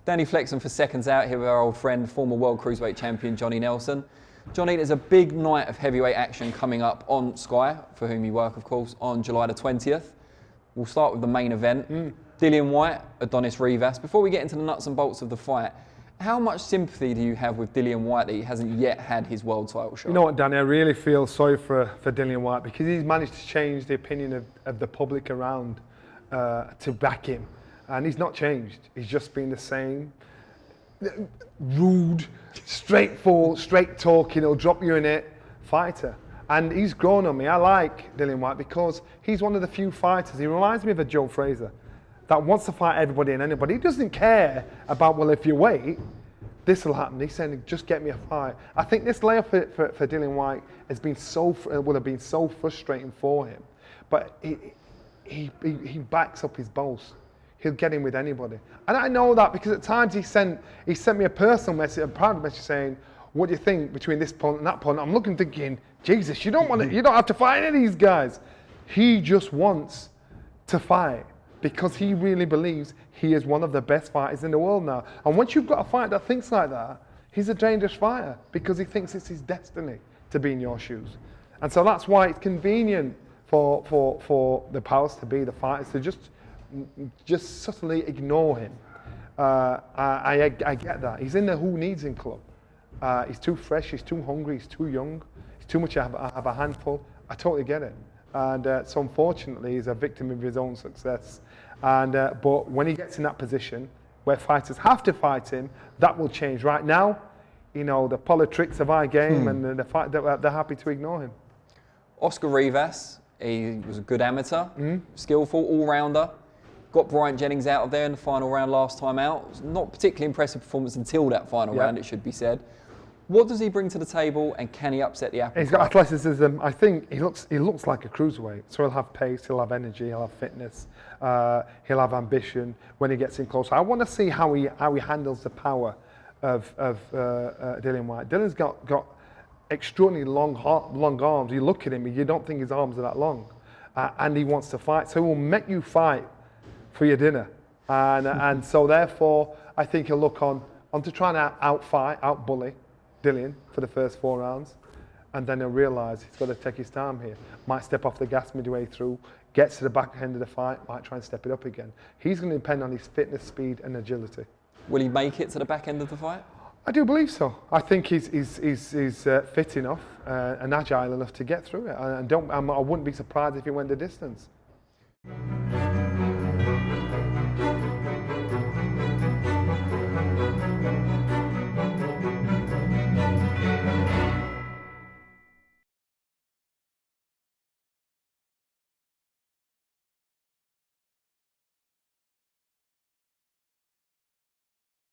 Danny Flexen for Seconds Out here with our old friend, former World Cruiserweight Champion Johnny Nelson. Johnny, there's a big night of heavyweight action coming up on Sky, for whom you work, of course, on July the 20th. We'll start with the main event. Dillian Whyte, Oscar Rivas. Before we get into the nuts and bolts of the fight, how much sympathy do you have with Dillian Whyte that he hasn't yet had his world title shot? You know what, Danny, I really feel sorry for Dillian Whyte because he's managed to change the opinion of the public around to back him. And he's not changed. He's just been the same. Rude, straightforward, straight talking, he'll drop you in it fighter. And he's grown on me. I like Dillian Whyte because he's one of the few fighters. He reminds me of a Joe Frazier that wants to fight everybody and anybody. He doesn't care about, well, if you wait, this will happen. He's saying, just get me a fight. I think this layoff for Dillian Whyte has been would have been so frustrating for him. But he backs up his boast. He'll get in with anybody. And I know that because at times he sent me a personal message, a private message saying, what do you think between this opponent and that opponent? I'm looking thinking, Jesus, you don't have to fight any of these guys. He just wants to fight because he really believes he is one of the best fighters in the world now. And once you've got a fighter that thinks like that, he's a dangerous fighter because he thinks it's his destiny to be in your shoes. And so that's why it's convenient for the powers to be, the fighters, to just subtly ignore him. I get that. He's in the who needs him club. He's too fresh, he's too hungry, he's too young, he's too much to have a handful. I totally get it. And so unfortunately, he's a victim of his own success. And but when he gets in that position where fighters have to fight him, that will change. Right now, you know, the politics of our game and the fact that they're happy to ignore him. Oscar Rivas, he was a good amateur, skillful, all-rounder. Got Bryant Jennings out of there in the final round last time out. It was not particularly impressive performance until that final round, it should be said. What does he bring to the table, and can he upset the apple He's got athleticism. I think he looks like a cruiserweight. So he'll have pace, he'll have energy, he'll have fitness, he'll have ambition when he gets in close. I want to see how he handles the power of Dillian Whyte. Dillian's got extraordinarily long arms. You look at him, you don't think his arms are that long, and he wants to fight. So he will make you fight for your dinner, and so therefore I think he'll look on to trying to outbully Dillian for the first 4 rounds, and then he'll realise he's got to take his time here. Might step off the gas midway through, gets to the back end of the fight, might try and step it up again. He's going to depend on his fitness, speed and agility. Will he make it to the back end of the fight? I do believe so. I think he's fit enough and agile enough to get through it, and I wouldn't be surprised if he went the distance.